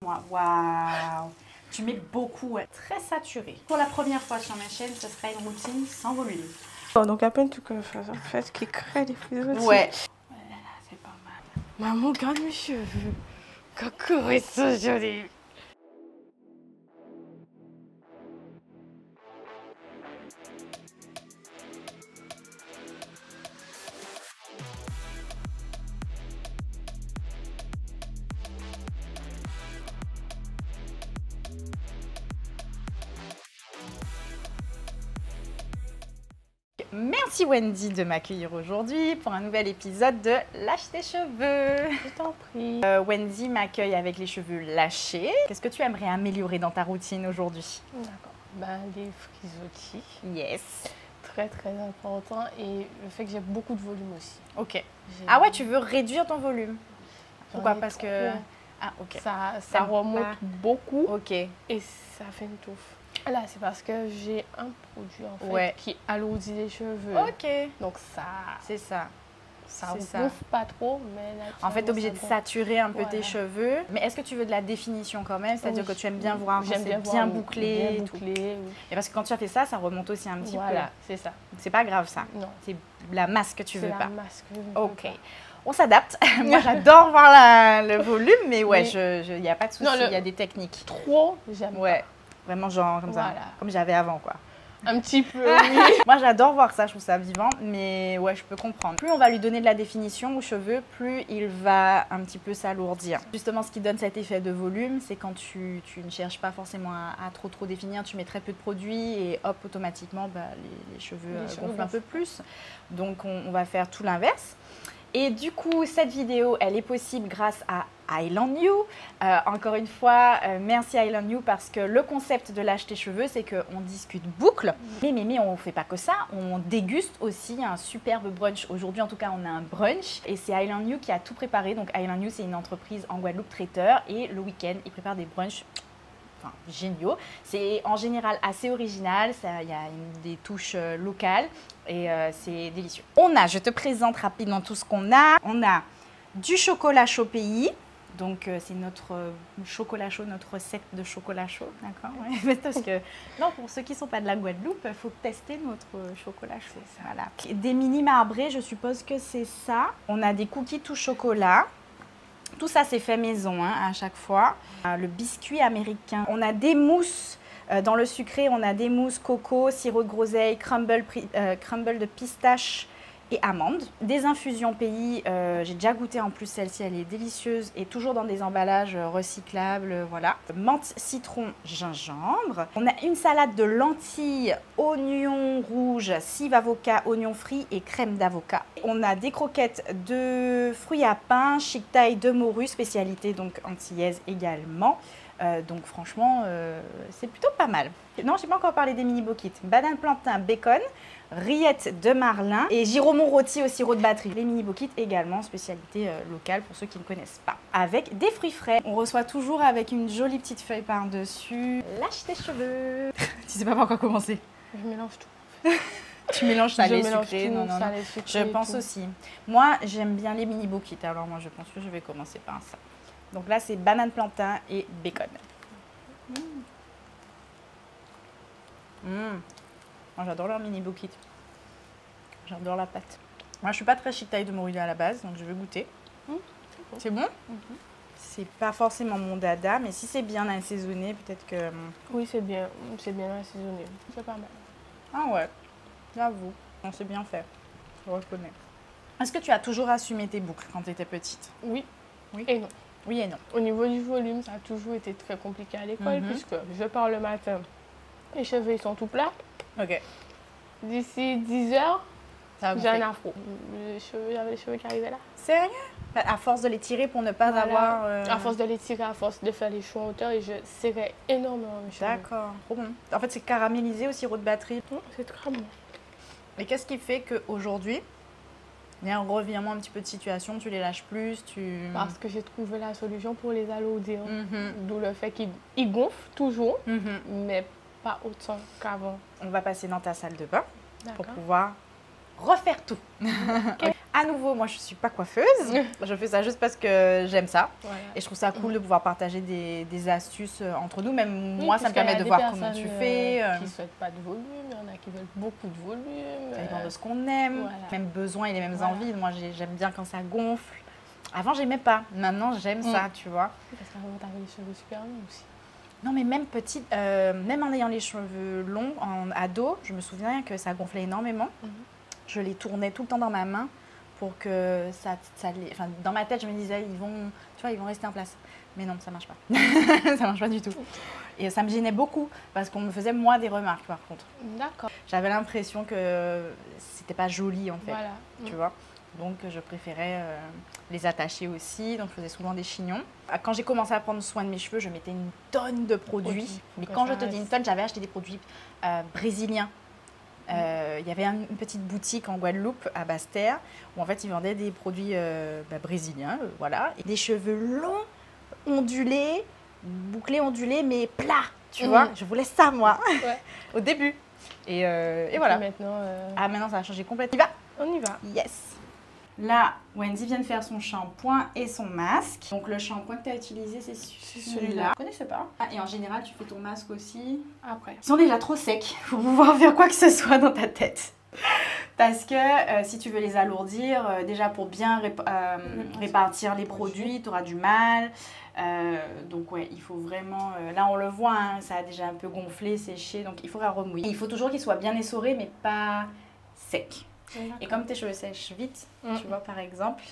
Waouh. Tu mets beaucoup, ouais. Très saturé. Pour la première fois sur ma chaîne, ce sera une routine sans volume. Oh, donc à peine tout que en fait qui crée des frisons. Ouais. C'est pas mal. Maman, regarde mes cheveux. Coucou, ils sont jolis. Merci Wendy de m'accueillir aujourd'hui pour un nouvel épisode de Lâche tes cheveux. Je t'en prie. Wendy m'accueille avec les cheveux lâchés. Qu'est-ce que tu aimerais améliorer dans ta routine aujourd'hui? D'accord. Ben, les frisottis. Yes. Très très important. Et le fait que j'ai beaucoup de volume aussi. Ok. Ah ouais, tu veux réduire ton volume? Pourquoi? Parce trop. que... Ah ok. Ça remonte pas. beaucoup Ok. et ça fait une touffe. Là, c'est parce que j'ai un produit en fait Ouais. qui alourdit les cheveux. Ok. Donc ça C'est ça. ça c'est ça. gonfle pas trop, mais là, En fait, tu es obligé de saturer un peu tes Voilà. cheveux. Mais est-ce que tu veux de la définition quand même? C'est-à-dire que tu aimes bien voir quand J'aime c'est bien bien voir, bouclé bien et tout. bouclé, oui. Et parce que quand tu as fait ça, ça remonte aussi un petit Voilà, c'est ça. peu. C'est pas grave ça. Non, C'est la masse que tu veux c'est pas. la masque. que je ne veux Ok. pas. On s'adapte. Moi, j'adore voir le volume, mais ouais, Oui. il n'y a pas de souci, Non, il y a des techniques. Trop, j'aime Ouais, vraiment genre comme ça, Voilà. comme j'avais avant quoi. pas. Un petit peu, oui. Moi, j'adore voir ça, je trouve ça vivant, mais ouais, je peux comprendre. Plus on va lui donner de la définition aux cheveux, plus il va un petit peu s'alourdir. Justement, ce qui donne cet effet de volume, c'est quand tu ne cherches pas forcément à trop définir, tu mets très peu de produits et hop, automatiquement, bah, les cheveux gonflent un peu plus. Donc, on va faire tout l'inverse. Et du coup, cette vidéo, elle est possible grâce à Island You. Encore une fois, merci Island You parce que le concept de Lâche tes cheveux, c'est qu'on discute boucle. Mais on ne fait pas que ça, on déguste aussi un superbe brunch. Aujourd'hui, en tout cas, on a un brunch et c'est Island You qui a tout préparé. Donc Island You, c'est une entreprise en Guadeloupe traiteur et le week-end, ils préparent des brunchs géniaux. C'est en général assez original, il y a des touches locales et c'est délicieux. Je te présente rapidement tout ce qu'on a. On a du chocolat chaud pays. Donc, c'est notre chocolat chaud, notre recette de chocolat chaud, d'accord? Ouais. Parce que, non, pour ceux qui ne sont pas de la Guadeloupe, il faut tester notre chocolat chaud. Voilà. Des mini marbrés, je suppose que c'est ça. On a des cookies tout chocolat. Tout ça, c'est fait maison hein, à chaque fois. Le biscuit américain. On a des mousses. Dans le sucré, on a des mousses coco, sirop de groseille, crumble de pistache et amandes. Des infusions pays, j'ai déjà goûté en plus celle-ci, elle est délicieuse et toujours dans des emballages recyclables, voilà. Menthe, citron, gingembre. On a une salade de lentilles, oignons rouges, cive avocat, oignons frits et crème d'avocat. On a des croquettes de fruits à pain, chic taille de morue, spécialité donc antillaise également. Donc franchement, c'est plutôt pas mal. Non, je n'ai pas encore parlé des mini bokits. Banane plantain, bacon, rillettes de marlin et giromon rôti au sirop de batterie. Les mini bokits également, spécialité locale pour ceux qui ne connaissent pas. Avec des fruits frais. On reçoit toujours avec une jolie petite feuille par-dessus. Lâche tes cheveux. Tu sais pas par quoi commencer. Je mélange tout. Tu mélanges salé, Je mélange sucré, tout, non. salé, sucré, Je pense tout. aussi. Moi, j'aime bien les mini bokits. Alors moi, je pense que je vais commencer par ça. Donc là, c'est banane plantain et bacon. Moi, j'adore leur mini bokit. J'adore la pâte. Moi, je suis pas très chic taille de morue à la base, donc je vais goûter. C'est bon? C'est pas forcément mon dada, mais si c'est bien assaisonné, peut-être que... Oui, c'est bien assaisonné. C'est pas mal. Ah ouais, j'avoue. On s'est bien fait, je reconnais. Est-ce que tu as toujours assumé tes boucles quand tu étais petite? Oui. Oui. Et non. Oui et non. Au niveau du volume, ça a toujours été très compliqué à l'école puisque je pars le matin, les cheveux ils sont tout plats. Ok. D'ici 10 heures, Ça va j'ai un gonfler. afro. J'avais les cheveux qui arrivaient là. Sérieux? À force de les tirer pour ne pas Voilà. avoir... À force de les tirer, à force de faire les choux en hauteur, et je serrais énormément mes cheveux. D'accord, trop bon. En fait, c'est caramélisé au sirop de batterie. C'est très bon. Et qu'est-ce qui fait qu'aujourd'hui, il y a un revirement un petit peu de situation, tu les lâches plus, Parce que j'ai trouvé la solution pour les alourdir. Mhm. D'où le fait qu'ils gonflent toujours, Mhm. mais pas autant qu'avant. On va passer dans ta salle de bain pour D'accord. pouvoir refaire tout. À nouveau, moi je suis pas coiffeuse, je fais ça juste parce que j'aime ça. Voilà. Et je trouve ça cool de pouvoir partager des astuces entre nous. Même Oui, moi, ça me permet de voir comment tu fais. Qui ne souhaitent pas de volume, il y en a qui veulent beaucoup de volume. Ça dépend de ce qu'on aime, Voilà. même besoin et les mêmes Voilà. envies. Moi, j'aime bien quand ça gonfle. Avant, j'aimais pas. Maintenant, j'aime ça, tu vois. Parce qu'avant, t'avais les cheveux super longs aussi. Non, mais même petite, même en ayant les cheveux longs, en ado, je me souviens que ça gonflait énormément. Je les tournais tout le temps dans ma main pour que enfin, dans ma tête, je me disais, ils vont rester en place. Mais non, ça marche pas. Ça marche pas du tout. Et ça me gênait beaucoup parce qu'on me faisait moi des remarques par contre. D'accord. J'avais l'impression que c'était pas joli en fait. Voilà. Tu vois. Donc je préférais les attacher aussi. Donc je faisais souvent des chignons. Quand j'ai commencé à prendre soin de mes cheveux, je mettais une tonne de produits. Mais quand je te dis une tonne, j'avais acheté des produits brésiliens. Il y avait une petite boutique en Guadeloupe, à Basse-Terre, où en fait ils vendaient des produits brésiliens, voilà. Et des cheveux longs, ondulés, bouclés, ondulés, mais plats, tu vois. Je voulais ça, moi, au début. Et voilà. Maintenant, Ah, maintenant ça a changé complètement. on y va. Yes. Là, Wendy vient de faire son shampoing et son masque. Donc le shampoing que tu as utilisé, c'est celui-là. Je ne connaissais pas. Ah, et en général, tu fais ton masque aussi. Après. Ils sont déjà trop secs pour pouvoir faire quoi que ce soit dans ta tête. Parce que si tu veux les alourdir, déjà pour bien répartir les produits, tu auras du mal. Donc ouais, il faut vraiment... là, on le voit, hein, ça a déjà un peu gonflé, séché. Donc il faudra remouiller. Il faut toujours qu'ils soient bien essorés, mais pas secs. Et comme tes cheveux sèchent vite, tu vois, par exemple,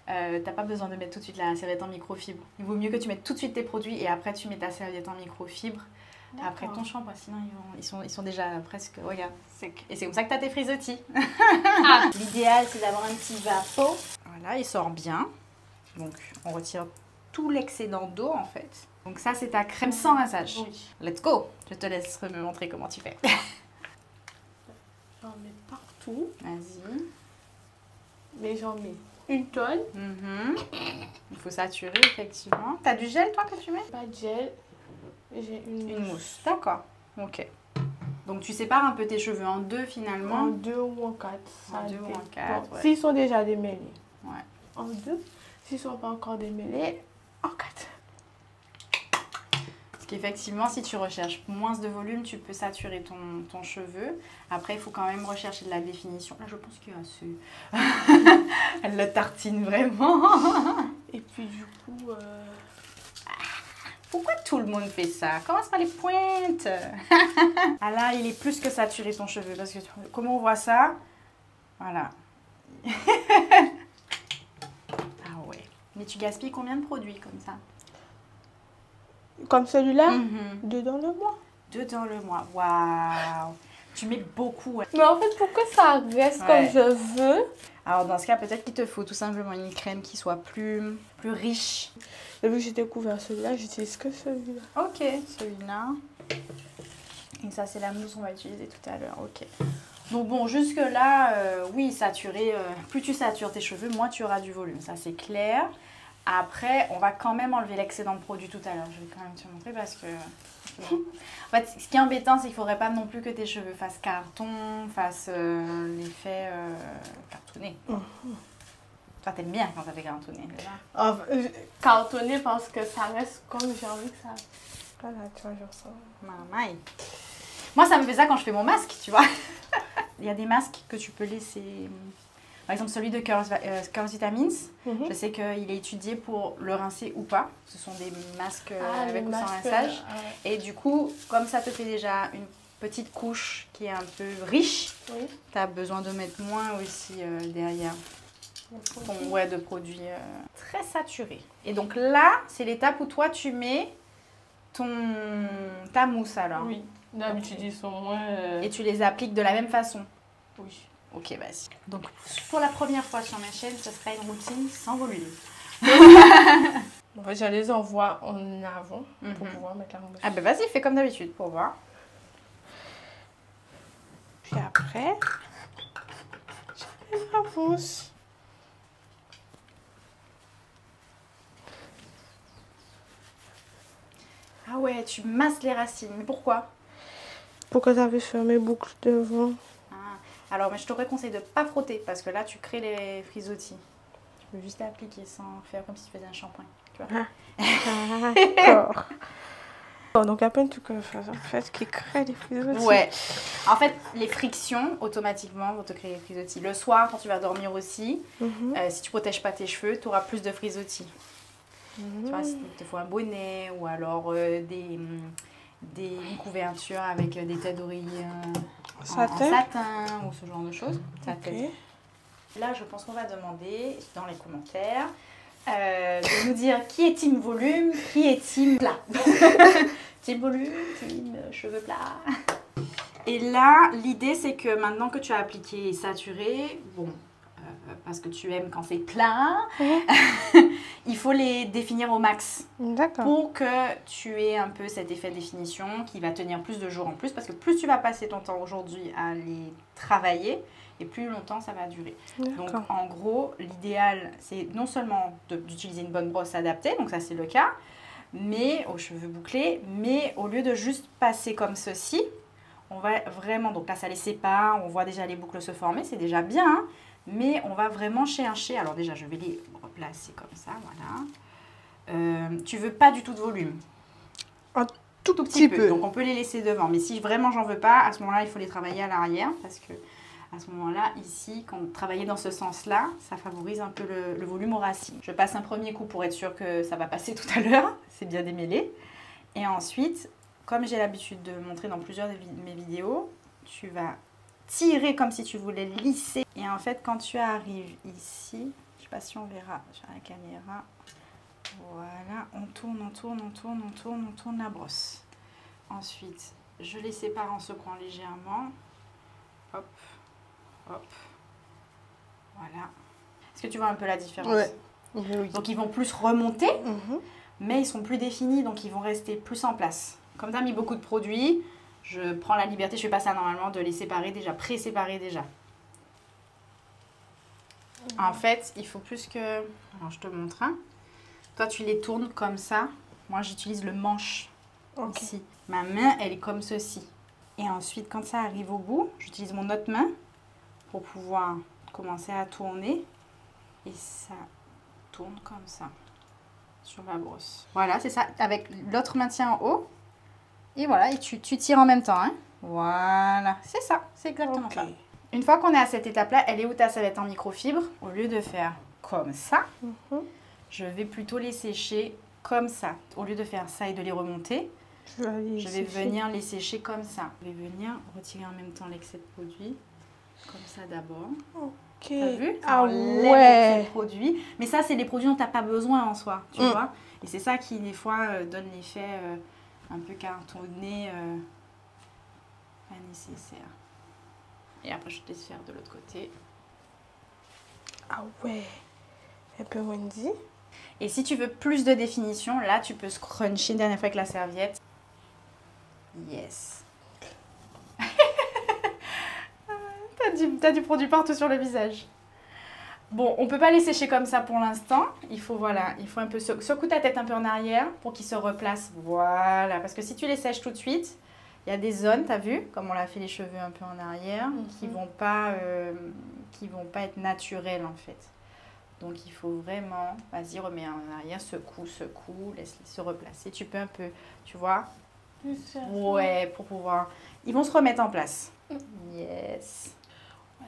t'as pas besoin de mettre tout de suite la serviette en microfibre. Il vaut mieux que tu mettes tout de suite tes produits et après tu mets ta serviette en microfibre. Après ton shampoing, sinon ils sont déjà presque, regarde, secs. Et c'est comme ça que t'as tes frisottis. L'idéal, c'est d'avoir un petit vapeau. Voilà, il sort bien. Donc, on retire tout l'excédent d'eau, en fait. Donc ça, c'est ta crème sans rinçage. Oui. Let's go. Je te laisse me montrer comment tu fais. J'en mets partout. Vas-y. Mais j'en mets une tonne. Il faut saturer, effectivement. T'as du gel, toi, que tu mets? Pas de gel. J'ai une mousse. D'accord. Ok. Donc, tu sépares un peu tes cheveux en deux, finalement. En 2 ou en 4. En 2 ou en 4, ouais. S'ils sont déjà démêlés. Ouais. En 2. S'ils ne sont pas encore démêlés, en 4. Parce qu'effectivement, si tu recherches moins de volume, tu peux saturer ton cheveu. Après, il faut quand même rechercher de la définition. Là, je pense qu'il y a assez. Elle le tartine vraiment. Et puis, du coup... Pourquoi tout le monde fait ça? Commence par les pointes. Ah là, il est plus que saturé ton cheveu. Parce que comment on voit ça? Voilà. Ah ouais. Mais tu gaspilles combien de produits comme ça? Comme celui-là, 2 dans le mois. 2 dans le mois. Waouh. Tu mets beaucoup. Mais en fait, pour que ça reste comme je veux... Alors dans ce cas, peut-être qu'il te faut tout simplement une crème qui soit plus riche. Depuis que j'ai découvert celui-là, j'utilise que celui-là. Ok, celui-là. Et ça, c'est la mousse qu'on va utiliser tout à l'heure. Ok. Donc bon, jusque-là, oui, saturer. Plus tu satures tes cheveux, moins tu auras du volume. Ça, c'est clair. Après, on va quand même enlever l'excédent de produit tout à l'heure. Je vais quand même te montrer parce que... En fait, ce qui est embêtant, c'est qu'il ne faudrait pas non plus que tes cheveux fassent carton, fassent l'effet cartonné. Toi, t'aimes bien quand ça fait cartonné, déjà. Cartonné parce que ça reste comme j'ai envie que ça... Voilà, tu vois, genre ça. Mamaï. Moi, ça me fait ça quand je fais mon masque, tu vois. Il y a des masques que tu peux laisser... Par exemple, celui de Curls Vitamins, je sais qu'il est étudié pour le rincer ou pas. Ce sont des masques avec ou sans rinçage. Et du coup, comme ça te fait déjà une petite couche qui est un peu riche, tu as besoin de mettre moins aussi derrière de produits très saturés. Et donc là, c'est l'étape où toi, tu mets ta mousse alors. Oui, d'habitude, ils sont moins... Et tu les appliques de la même façon. Oui. Ok, vas-y. Donc, pour la première fois sur ma chaîne, ce sera une routine sans volume. Je les envoie en avant pour pouvoir mettre la mousse. Ah ben vas-y, fais comme d'habitude pour voir. Puis après, je mets la mousse. Ah ouais, tu masses les racines. Mais pourquoi? Pour que ça puisse faire mes boucles devant. Alors, mais je te conseille de ne pas frotter parce que là, tu crées les frisottis. Tu peux juste appliquer sans faire comme si tu faisais un shampoing. Tu vois. D'accord. Donc, à peine tu fais en fait qui crée des frisottis. Ouais. En fait, les frictions, automatiquement, vont te créer des frisottis. Le soir, quand tu vas dormir aussi, si tu ne protèges pas tes cheveux, tu auras plus de frisottis. Tu vois, il te faut un bonnet ou alors des couvertures avec des têtes d'oreiller en satin ou ce genre de choses. Okay. Là, je pense qu'on va demander dans les commentaires de nous dire qui est team volume, qui est team plat. Team volume, team cheveux plats. Et là, l'idée, c'est que maintenant que tu as appliqué et saturé, bon, parce que tu aimes quand c'est plat, il faut les définir au max. Pour que tu aies un peu cet effet de définition qui va tenir plus de jours en plus. Parce que plus tu vas passer ton temps aujourd'hui à les travailler, et plus longtemps ça va durer. Donc en gros, l'idéal, c'est non seulement d'utiliser une bonne brosse adaptée, donc ça c'est le cas, mais aux cheveux bouclés, mais au lieu de juste passer comme ceci, on va vraiment, donc là ça les sépare, on voit déjà les boucles se former, c'est déjà bien, hein, mais on va vraiment chercher, alors déjà je vais les replacer comme ça, voilà. Tu veux pas du tout de volume. Un tout petit peu. Donc on peut les laisser devant, mais si vraiment j'en veux pas, à ce moment-là il faut les travailler à l'arrière, parce que à ce moment-là, ici, quand vous travaillez dans ce sens-là, ça favorise un peu le volume aux racines. Je passe un premier coup pour être sûr que ça va passer tout à l'heure, c'est bien démêlé. Et ensuite, comme j'ai l'habitude de montrer dans plusieurs de mes vidéos, tu vas tirer comme si tu voulais lisser. Et en fait, quand tu arrives ici, je ne sais pas si on verra sur la caméra, voilà, on tourne, on tourne, on tourne, on tourne, on tourne la brosse. Ensuite, je les sépare en secouant légèrement. Hop. Hop, voilà. Est-ce que tu vois un peu la différence? Oui. Donc ils vont plus remonter, mais ils sont plus définis, donc ils vont rester plus en place. Comme tu as mis beaucoup de produits, je prends la liberté, je fais pas ça normalement, de les séparer déjà, pré-séparer déjà. En fait, il faut plus que... Alors je te montre. Hein. Toi, tu les tournes comme ça. Moi, j'utilise le manche ici. Ma main, elle est comme ceci. Et ensuite, quand ça arrive au bout, j'utilise mon autre main pour pouvoir commencer à tourner. Et ça tourne comme ça sur la brosse. Voilà, c'est ça. Avec l'autre main tient en haut. Et voilà, et tu tires en même temps. Hein. Voilà, c'est ça. C'est exactement ça. Une fois qu'on est à cette étape-là, elle est où ta serviette en microfibre? Au lieu de faire comme ça, je vais plutôt les sécher comme ça. Au lieu de faire ça et de les remonter, je vais venir les sécher comme ça. Je vais venir retirer en même temps l'excès de produit. Comme ça d'abord. Ok. T'as vu? Ah ouais. Les produits. Mais ça, c'est les produits dont tu n'as pas besoin en soi. Tu vois? Et c'est ça qui, des fois, donne l'effet un peu cartonné, pas nécessaire. Et après, je te laisse faire de l'autre côté. Ah ouais. Un peu Wendy. Et si tu veux plus de définition, là, tu peux scruncher une dernière fois avec la serviette. Yes. T'as du produit partout sur le visage. Bon, on peut pas les sécher comme ça pour l'instant. Il faut, voilà, il faut un peu secouer ta tête un peu en arrière pour qu'ils se replacent. Voilà, parce que si tu les sèches tout de suite, il y a des zones, t'as vu, comme on l'a fait les cheveux un peu en arrière, qui vont pas être naturelles en fait. Donc il faut vraiment, vas-y, remets en arrière, secoue, laisse-les se replacer. Tu peux un peu, tu vois. Ouais, pour pouvoir... Ils vont se remettre en place. Yes. Ouais,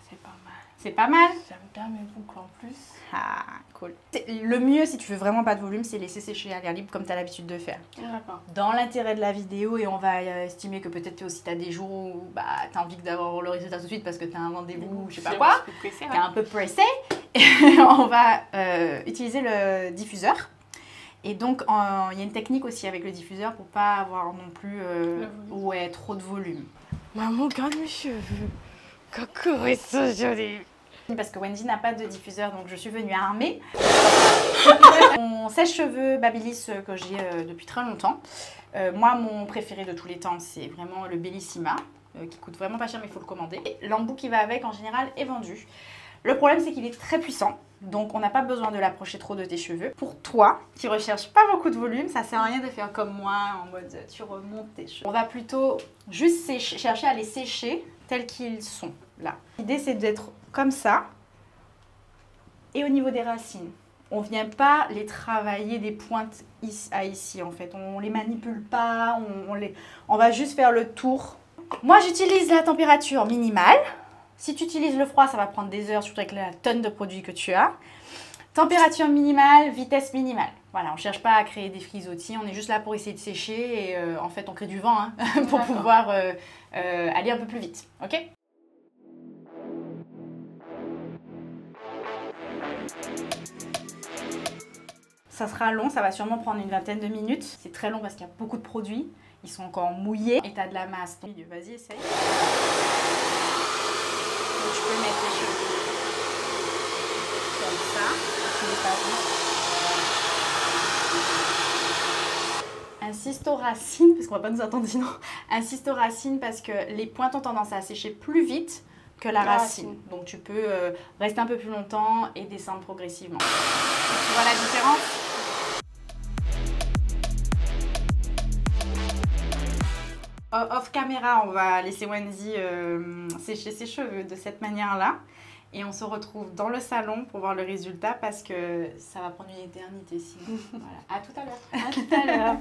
c'est pas mal. C'est pas mal? J'aime bien mes boucles en plus. Ah, cool. Le mieux, si tu veux vraiment pas de volume, c'est laisser sécher à l'air libre comme tu as l'habitude de faire. D'accord. Dans l'intérêt de la vidéo, et on va estimer que peut-être aussi tu as des jours où bah, tu as envie d'avoir le résultat tout de suite parce que tu as un rendez-vous, je sais pas quoi, tu es un peu pressé, on va utiliser le diffuseur. Et donc, il y a une technique aussi avec le diffuseur pour pas avoir non plus trop de volume. Maman, regarde mes cheveux. Coucou, ils sont jolis. Parce que Wendy n'a pas de diffuseur, donc je suis venue armée. Mon sèche-cheveux Babyliss que j'ai depuis très longtemps. Moi, mon préféré de tous les temps, c'est vraiment le Bellissima, qui coûte vraiment pas cher, mais il faut le commander. L'embout qui va avec, en général, est vendu. Le problème, c'est qu'il est très puissant, Donc, on n'a pas besoin de l'approcher trop de tes cheveux. Pour toi, qui recherches pas beaucoup de volume, ça sert à rien de faire comme moi, en mode tu remontes tes cheveux. On va plutôt juste chercher à les sécher tels qu'ils sont, là. L'idée, c'est d'être comme ça. Et au niveau des racines, on ne vient pas les travailler des pointes ici à ici, en fait. On les manipule pas, on va juste faire le tour. Moi, j'utilise la température minimale. Si tu utilises le froid, ça va prendre des heures, surtout avec la tonne de produits que tu as. Température minimale, vitesse minimale. Voilà, on ne cherche pas à créer des frisottis, on est juste là pour essayer de sécher et en fait, on crée du vent hein, pour pouvoir aller un peu plus vite. Ok ? Ça sera long, ça va sûrement prendre une vingtaine de minutes. C'est très long parce qu'il y a beaucoup de produits. Ils sont encore mouillés et tu as de la masse. Donc, vas-y, essaye. Donc, tu peux mettre les cheveux comme ça. Tu les passes. Insiste aux racines, parce qu'on va pas nous attendre sinon. Insiste aux racines parce que les pointes ont tendance à sécher plus vite que la racine. Donc, tu peux rester un peu plus longtemps et descendre progressivement. Donc, tu vois la différence ? Off caméra, on va laisser Wendy sécher ses cheveux de cette manière-là. Et on se retrouve dans le salon pour voir le résultat parce que ça va prendre une éternité sinon. Voilà. À tout à l'heure. À tout à l'heure.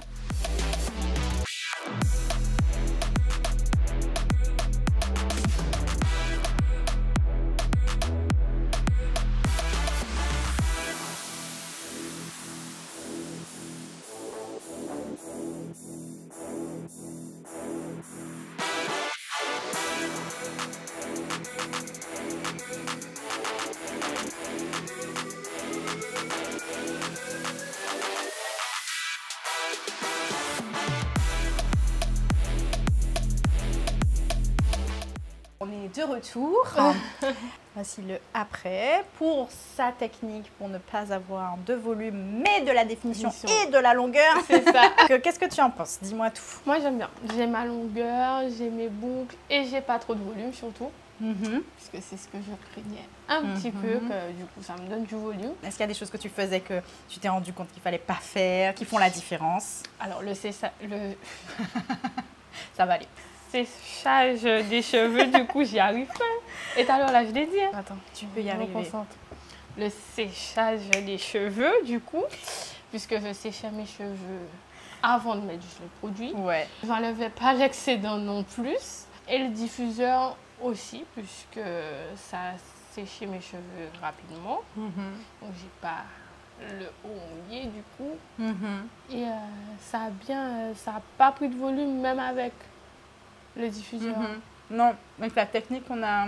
On est de retour. Voici le après. Pour sa technique, pour ne pas avoir de volume, mais de la définition et de la longueur. C'est ça. Qu'est-ce que tu en penses? Dis-moi tout. Moi, j'aime bien. J'ai ma longueur, j'ai mes boucles et j'ai pas trop de volume surtout. Parce que c'est ce que je craignais un petit peu, que du coup, ça me donne du volume. Est-ce qu'il y a des choses que tu faisais que tu t'es rendu compte qu'il fallait pas faire, qui font la différence? Alors, ça va aller. Séchage des cheveux, du coup, j'y arrive pas. Et tout à l'heure, là, je l'ai dit. Attends, tu peux y arriver. Concentre. Le séchage des cheveux, du coup, puisque je séchais mes cheveux avant de mettre le produit. Ouais. Je n'enlevais pas l'excédent non plus. Et le diffuseur aussi, puisque ça a séché mes cheveux rapidement. Donc, j'ai pas le haut mouillé, du coup. Et ça a pas pris de volume, même avec le diffuseur. Non, avec la technique qu'on a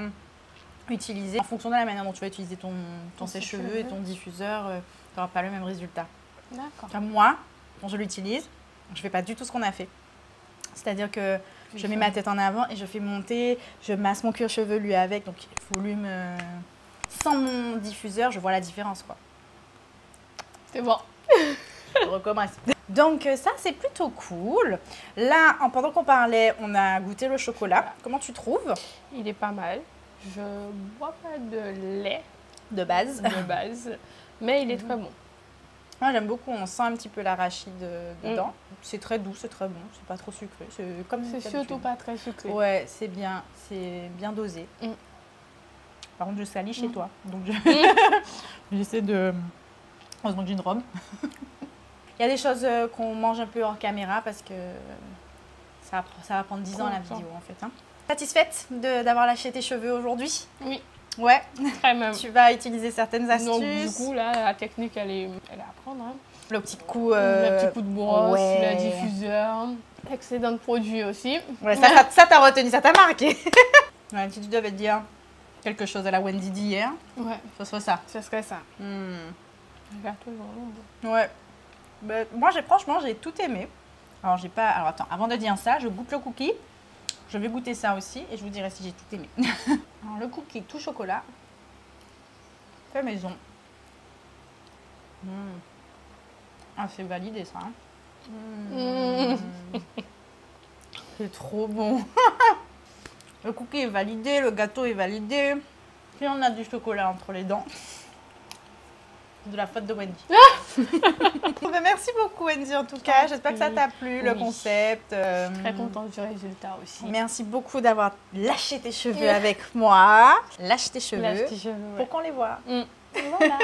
utilisée, en fonction de la manière dont tu vas utiliser ton sèche-cheveux et ton diffuseur, tu n'auras pas le même résultat. D'accord. Comme moi, quand je l'utilise, je ne fais pas du tout ce qu'on a fait. C'est-à-dire que je mets ma tête en avant et je fais monter, je masse mon cuir chevelu avec, donc volume sans mon diffuseur, je vois la différence, quoi. C'est bon. Je recommence. Donc ça, c'est plutôt cool. Là, pendant qu'on parlait, on a goûté le chocolat. Comment tu trouves? Il est pas mal. Je bois pas de lait de base, mais il est très bon. Moi, j'aime beaucoup. On sent un petit peu l'arachide dedans. C'est très doux, c'est très bon. C'est pas trop sucré. C'est surtout pas très sucré. Ouais, c'est bien dosé. Par contre, je salis chez toi. Donc, j'essaie de... Heureusement que j'ai une robe. Il y a des choses qu'on mange un peu hors caméra parce que ça va prendre 10 ans la vidéo en fait. Hein. Satisfaite d'avoir lâché tes cheveux aujourd'hui? Oui. Ouais. Très même. Tu vas utiliser certaines astuces. Donc du coup là, la technique elle est à prendre. Hein. Le petit coup. Le petit coup de brosse, le diffuseur, l'excédent de produit aussi. Ouais, ça t'a retenu, ça t'a marqué. Ouais, si tu devais te dire quelque chose à la Wendy d'hier, ce serait ça. Ce serait ça. Le gâteau est vraiment bon. Ouais. Ben, moi, franchement, j'ai tout aimé. Alors, j'ai pas... Alors, attends, avant de dire ça, je goûte le cookie. Je vais goûter ça aussi et je vous dirai si j'ai tout aimé. Alors, le cookie tout chocolat. Fait maison. Ah, c'est validé, ça. Hein. C'est trop bon. Le cookie est validé, le gâteau est validé. Puis, on a du chocolat entre les dents. de la faute de Wendy. Ben, merci beaucoup Wendy en tout cas. J'espère que ça t'a plu, le concept. Très contente du résultat aussi. Merci beaucoup d'avoir lâché tes cheveux avec moi. Lâche tes cheveux. Lâche tes cheveux, pour qu'on les voit. Voilà.